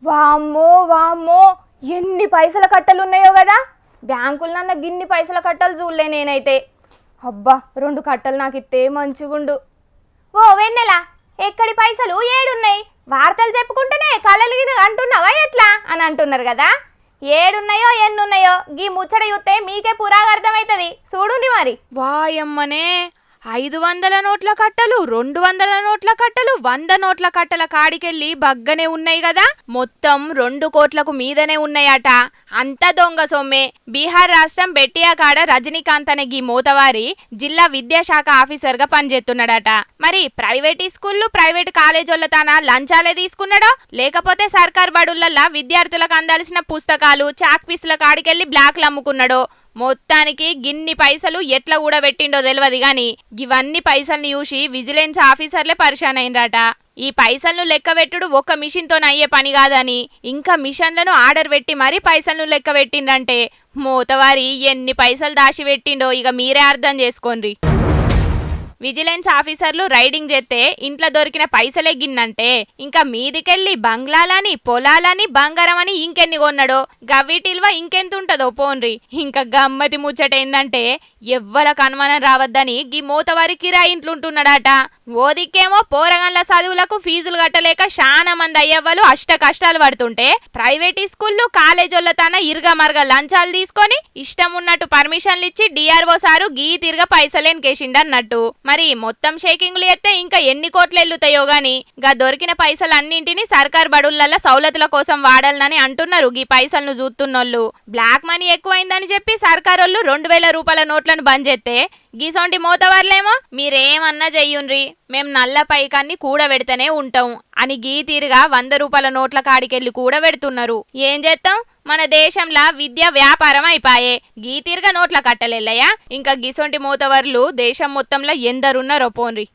వామ్మో వామ్మో, ఎన్ని పైసల కట్టలు ఉన్నాయో కదా. బ్యాంకులన్న గిన్ని పైసల కట్టలు చూడలే నేనైతే. అబ్బా, 2 కట్టలు నాకు ఇస్తే మంచిగుండు. ఓ వెన్నెల, ఎక్కడి పైసలు ఏడున్నాయి? వార్తలు చెప్పుకుంటేనే కళలు అంటున్నావా ఎట్లా అని అంటున్నారు కదా. ఏడున్నాయో ఎన్నున్నాయో గీ ముచ్చట చూస్తే మీకే పురాగా అర్థమవుతుంది. చూడుండి మరి. వాయమ్మనే, 500 నోట్ల కట్టలు, 200 నోట్ల కట్టలు, 100 నోట్ల కట్టల కాడికెళ్ళి బగ్గనే ఉన్నాయి కదా. మొత్తం 2 కోట్లకు మీదనే ఉన్నాయట. అంత దొంగ సొమ్మే. బీహార్ రాష్ట్రం బెట్టియా కాడ రజనీకాంత్ అనే గీ మోతవారి జిల్లా విద్యాశాఖ ఆఫీసర్ గా పనిచేస్తున్నాడట. మరి ప్రైవేట్ స్కూళ్ళు, ప్రైవేట్ కాలేజీల తన లంచాలే తీసుకున్నాడో, లేకపోతే సర్కార్ బడులల్లా విద్యార్థులకు అందాల్సిన పుస్తకాలు, చాక్ పీసుల కాడికెళ్ళి బ్లాక్లు అమ్ముకున్నాడో, మొత్తానికి గిన్ని పైసలు ఎట్లా కూడా పెట్టిండో తెలియదు గాని ఇవన్నీ పైసల్ని చూసి విజిలెన్స్ ఆఫీసర్లే పరిశాన్ అయినరట. ఈ పైసలను లెక్క పెట్టుడు ఒక్క మిషన్తో అయ్యే పని కాదని ఇంకా మిషన్లను ఆర్డర్ పెట్టి మరీ పైసలను లెక్క పెట్టిండంటే మోతవారి ఎన్ని పైసలు దాచి పెట్టిండో ఇక మీరే అర్థం చేసుకోండి. విజిలెన్స్ ఆఫీసర్లు రైడింగ్ చేస్తే ఇంట్లో దొరికిన పైసలే గిన్నంటే ఇంకా మీదికెళ్ళి బంగ్లాలని, పొలాలని, బంగారం అని ఇంకెన్ని కొన్నాడో గవ్విటిల్వ ఇంకెంత ఉంటదో పోన్రి. ఇంకా గమ్మతి ముచ్చట ఏందంటే ఎవ్వలకు అనుమానం రావద్దని గీ మోతవారి కిరాయి ఇంట్లుంటున్నాడట. ఓదిక్కేమో పోరగన్ల చదువులకు ఫీజులు కట్టలేక చాలా మంది అయ్యవ్వలు అష్ట కష్టాలు పడుతుంటే, ప్రైవేట్ స్కూళ్ళు, కాలేజీల తన ఇరుగమర్గ లంచాలు తీసుకొని ఇష్టం ఉన్నట్టు పర్మిషన్లు ఇచ్చి డిఆర్ఓ సారు గీ తిరగ పైసలేనికేసిండన్నట్టు. మరి మొత్తం షేకింగ్లు ఎత్తే ఇంకా ఎన్ని కోట్లు ఎల్లుతాయో గాని గా దొరికిన పైసలన్నింటినీ సర్కార్ బడులల్ల సౌలతుల కోసం వాడాలని అంటున్నారు గీ పైసలను చూస్తున్నోళ్ళు. బ్లాక్ మనీ ఎక్కువైందని చెప్పి సర్కారోళ్ళు 2000 రూపాయల నోట్లను బంద్ చేస్తే గీసొంటి మోతవర్లేమో మీరేమన్నా చెయ్యుండ్రి, మేం నల్ల పైకాన్ని కూడబెడితేనే ఉంటాం అని గీ తీరుగా 100 రూపాయల నోట్ల కాడికెళ్ళి కూడబెడుతున్నారు. ఏం చేస్తాం, మన దేశంలో విద్య వ్యాపారం అయిపాయే. గీ తీరుగా నోట్ల కట్టలేయ్యా. ఇంకా గీసొంటి మోతవర్లు దేశం మొత్తంలో ఎందరున్నారో పోన్రి.